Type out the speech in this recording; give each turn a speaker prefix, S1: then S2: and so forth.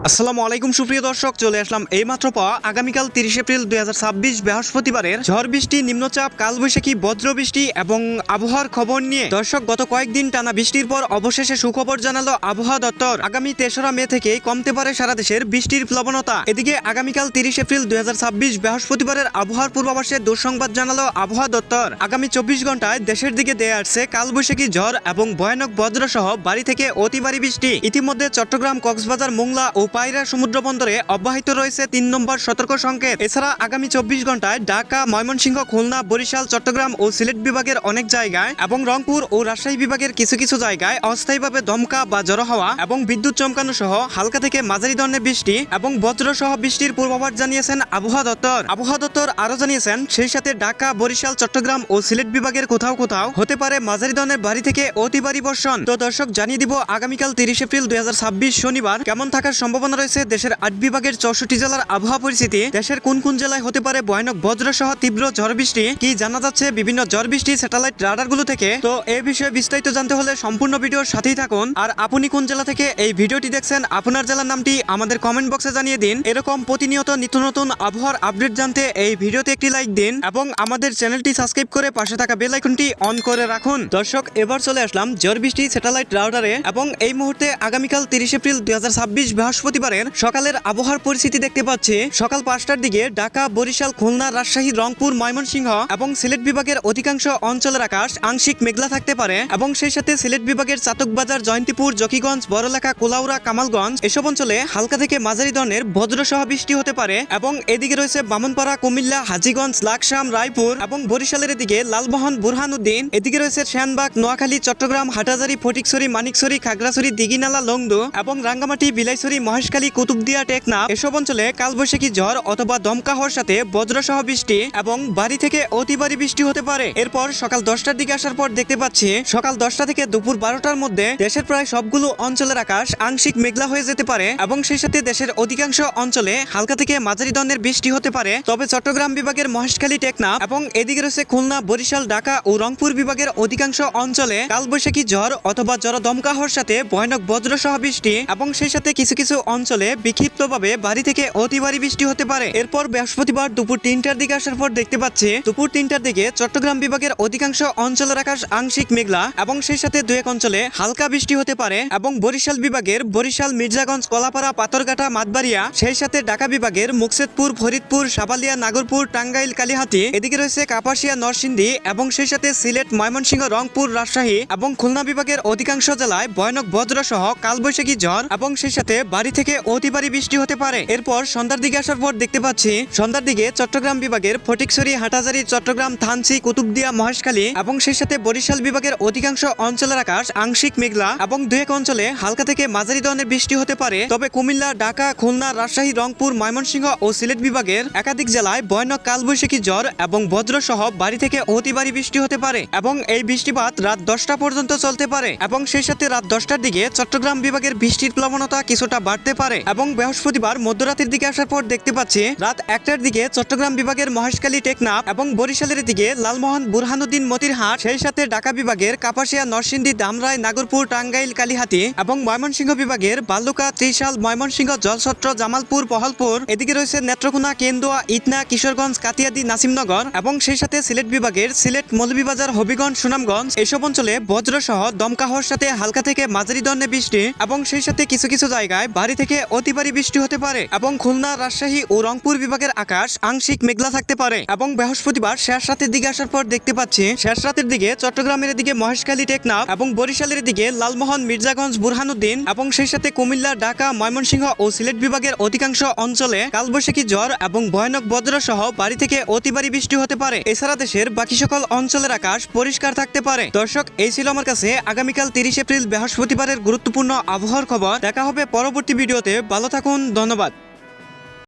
S1: আসসালামু আলাইকুম সুপ্রিয় দর্শক, চলে আসলাম এইমাত্র পাওয়া আগামীকাল 30 এপ্রিল 2026 বৃহস্পতিবারের ঝড় বৃষ্টি, নিম্নচাপ, কালবৈশাখী, বজ্রবৃষ্টি এবং আবহাওয়ার খবর নিয়ে। দর্শক, গত কয়েকদিন টানা বৃষ্টির পর অবশেষে সুখবর জানালো আবহাওয়া দপ্তর। আগামী 3রা মে থেকে কমতে পারে সারা দেশের বৃষ্টির প্লবনতা। এদিকে আগামীকাল 30 এপ্রিল 2026 বৃহস্পতিবারের আবহাওয়ার পূর্বাভাসে দুঃসংবাদ জানালো আবহাওয়া দপ্তর। আগামী 24 ঘন্টায় দেশের দিকে দেয়া আসছে কালবৈশাখী ঝড় এবং ভয়ানক বজ্রসহ ভারী থেকে অতি ভারী বৃষ্টি। ইতিমধ্যে চট্টগ্রাম, কক্সবাজার, মোংলা ও পায়রা সমুদ্র বন্দরে অব্যাহত রয়েছে 3 নম্বর সতর্ক সংকেত। এছাড়া আগামী 24 ঘন্টায় ঢাকা, ময়মনসিংহ, খুলনা, বরিশাল, চট্টগ্রাম ও সিলেট বিভাগের অনেক জায়গায় এবং রংপুর ও রাজশাহী বিভাগের কিছু কিছু জায়গায় অস্থায়ীভাবে দমকা বা ঝড়ো হাওয়া এবং বিদ্যুৎ চমকানো সহ হালকা থেকে মাঝারি ধরনের বৃষ্টি এবং বজ্র সহ বৃষ্টির পূর্বাভাস জানিয়েছেন আবহাওয়া দপ্তর। আবহাওয়া দপ্তর আরো জানিয়েছেন, সেই সাথে ঢাকা, বরিশাল, চট্টগ্রাম ও সিলেট বিভাগের কোথাও কোথাও হতে পারে মাঝারি ধরনের ভারী থেকে অতি ভারী বর্ষণ। তো দর্শক, জানিয়ে দিব আগামীকাল 30 এপ্রিল 2026 শনিবার কেমন থাকার সম্ভাবনা রয়েছে দেশের 8 বিভাগের 64 জেলার আবহাওয়া পরিস্থিতি। দেশের কোন কোন জেলায় হতে পারে ভয়ানক বজ্র সহ তীব্র ঝড় বৃষ্টি, কি জানা যাচ্ছে বিভিন্ন ঝড় বৃষ্টি স্যাটেলাইট রাডারগুলো থেকে। তো এই বিষয়ে বিস্তারিত জানতে হলে সম্পূর্ণ ভিডিওর সাথেই থাকুন। আর আপনি কোন জেলা থেকে এই ভিডিওটি দেখছেন, আপনার জেলার নামটি আমাদের কমেন্ট বক্সে জানিয়ে দিন। এরকম প্রতিনিয়ত নিত্য নতুন আবহাওয়ার আপডেট জানতে এই ভিডিওতে একটি লাইক দিন এবং আমাদের চ্যানেলটি সাবস্ক্রাইব করে পাশে থাকা বেল আইকনটি অন করে রাখুন। দর্শক, এবার চলে আসলাম ঝড় বৃষ্টি স্যাটেলাইট রাডারে এবং এই মুহূর্তে আগামীকাল 30 এপ্রিল 2026 বৃহস্পতিবারের সকালের আবহাওয়ার পরিস্থিতি দেখতে পাচ্ছি। সকাল 5টার দিকে ঢাকা, বরিশাল, খুলনা, রাজশাহী, রংপুর, ময়মনসিংহ এবং সিলেট বিভাগের অধিকাংশ অঞ্চলের আকাশ আংশিক মেঘলা থাকতে পারে এবং সেই সাথে সিলেট বিভাগের চাতকবাজার, জয়ন্তীপুর, জকিগঞ্জ, বড়লেখা, কোলাউড়া, কামালগঞ্জ এসব অঞ্চলে হালকা থেকে মাঝারি ধরনের বজ্রসহ বৃষ্টি হতে পারে এবং এদিকে রয়েছে বামনপাড়া, কুমিল্লা, হাজীগঞ্জ, লাকসাম, রায়পুর এবং বরিশালের এদিকে লালমোহন, বুরহানুদ্দিন। এদিকে রয়েছে সেনবাগ, নোয়াখালী, চট্টগ্রাম, হাটহাজারী, ফটিকছড়ি, মানিকছড়ি, খাগড়াছড়ি, দিঘিনালা, লংদু এবং রাঙ্গামাটি, বিলাইছড়ি, মহেশখালী, কুতুবদিয়া, টেকনাফ এসব অঞ্চলে কালবৈশাখী ঝড় অথবা দমকা হওয়ার সাথে বজ্রসহ বৃষ্টি এবং ভারী থেকে অতি ভারী বৃষ্টি হতে পারে। এরপর সকাল 10টার দিকে আসার পর দেখতে পাচ্ছি সকাল 10টা থেকে দুপুর 12টার মধ্যে দেশের প্রায় সবগুলো অঞ্চলের আকাশ আংশিক মেঘলা হয়ে যেতে পারে এবং সেই সাথে দেশের অধিকাংশ অঞ্চলে হালকা থেকে মাঝারি ধরনের বৃষ্টি হতে পারে। তবে চট্টগ্রাম বিভাগের মহেশখালী, টেকনাফ এবং এদিকে রয়েছে খুলনা, বরিশাল, ঢাকা ও রংপুর বিভাগের অধিকাংশ অঞ্চলে কালবৈশাখী ঝড় অথবা ঝড়ো দমকা হওয়ার সাথে ভয়ানক বজ্রসহ বৃষ্টি এবং সেই সাথে কিছু কিছু অঞ্চলে বিক্ষিপ্তভাবে ভারী থেকে অতি ভারী বৃষ্টি হতে পারে। এরপর বৃহস্পতিবার দুপুর 3টার দিকে আসার পর দেখতে পাচ্ছি দুপুর 3টার দিকে চট্টগ্রাম বিভাগের অধিকাংশ অঞ্চলের আকাশ আংশিক মেঘলা এবং সেই সাথে 2-1 অঞ্চলে হালকা বৃষ্টি হতে পারে এবং বরিশাল বিভাগের বরিশাল, মির্জাগঞ্জ, কলাপাড়া, পাথরঘাটা, মাতবাড়িয়া সেই সাথে ঢাকা বিভাগের মুকসেদপুর, ফরিদপুর, সাবালিয়া, নাগরপুর, টাঙ্গাইল, কালিহাতী এদিকে রয়েছে কাপাসিয়া, নরসিংদী এবং সেই সাথে সিলেট, ময়মনসিংহ, রংপুর, রাজশাহী এবং খুলনা বিভাগের অধিকাংশ জেলায় ভয়ানক বজ্র সহ কালবৈশাখী ঝড় এবং সেই সাথে ভারী থেকে অতি ভারী বৃষ্টি হতে পারে। এরপর সন্ধ্যার দিকে আসার পর দেখতে পাচ্ছি সন্ধ্যার দিকে চট্টগ্রাম বিভাগের ফটিকছড়ি, হাটহাজারী, চট্টগ্রাম, থানচি, কুতুবদিয়া, মহেশখালী এবং সেই সাথে বরিশাল বিভাগের অধিকাংশ অঞ্চলের আকাশ আংশিক মেঘলা এবং 2-1 অঞ্চলে হালকা থেকে মাঝারি ধরনের বৃষ্টি হতে পারে। তবে কুমিল্লা, ঢাকা, খুলনা, রাজশাহী, রংপুর, ময়মনসিংহ ও সিলেট বিভাগের একাধিক জেলায় ভয়ানক কালবৈশাখী ঝড় এবং বজ্র সহ ভারী থেকে অতি ভারী বৃষ্টি হতে পারে এবং এই বৃষ্টিপাত রাত 10টা পর্যন্ত চলতে পারে এবং সেই সাথে রাত 10টার দিকে চট্টগ্রাম বিভাগের বৃষ্টির প্লবনতা কিছুটা বাড়তে পারে এবং বৃহস্পতিবার মধ্যরাতের দিকে আসার পর দেখতে পাচ্ছি রাত 1টার দিকে চট্টগ্রাম বিভাগের মহেশখালী, টেকনাফ এবং বরিশালের দিকে লালমোহন, বুরহানুদ্দিন, মতিরহাট সেই সাথে ঢাকা বিভাগের কাপাসিয়া, নরসিংদী, ধামরাই, নাগরপুর, টাঙ্গাইল, কালিহাতী এবং ময়মনসিংহ বিভাগের বালুকা, ত্রিশাল, ময়মনসিংহ, জলছত্র, জামালপুর, পহলপুর এদিকে রয়েছে নেত্রকোনা, কেন্দুয়া, ইটনা, কিশোরগঞ্জ, কাতিয়াদি, নাসিমনগর এবং সেই সাথে সিলেট বিভাগের সিলেট, মৌলভীবাজার, হবিগঞ্জ, সুনামগঞ্জ এসব অঞ্চলে বজ্র সহ দমকা হওয়ার সাথে হালকা থেকে মাঝারি ধরনের বৃষ্টি এবং সেই সাথে কিছু কিছু জায়গায় ভারী থেকে অতি ভারী বৃষ্টি হতে পারে এবং খুলনা, রাজশাহী ও রংপুর বিভাগের আকাশ আংশিক মেঘলা থাকতে পারে এবং বৃহস্পতিবার শেষ রাতের দিকে আসার পর দেখতে পাচ্ছি শেষ রাতের দিকে চট্টগ্রামের দিকে মহেশখালী, টেকনাফ এবং বরিশালের দিকে লালমোহন, মির্জাগঞ্জ, বুরহানুদ্দিন এবং সেই সাথে কুমিল্লা, ঢাকা, ময়মনসিংহ ও সিলেট বিভাগের অধিকাংশ অঞ্চলে কালবৈশাখী ঝড় এবং ভয়ানক বজ্র সহ ভারী থেকে অতি ভারী বৃষ্টি হতে পারে। এছাড়া দেশের বাকি সকল অঞ্চলের আকাশ পরিষ্কার থাকতে পারে। দর্শক, এই ছিল আমার কাছে আগামীকাল 30 এপ্রিল বৃহস্পতিবারের গুরুত্বপূর্ণ আবহাওয়ার খবর। দেখা হবে পরবর্তী ভিডিওতে। ভালো থাকুন, ধন্যবাদ।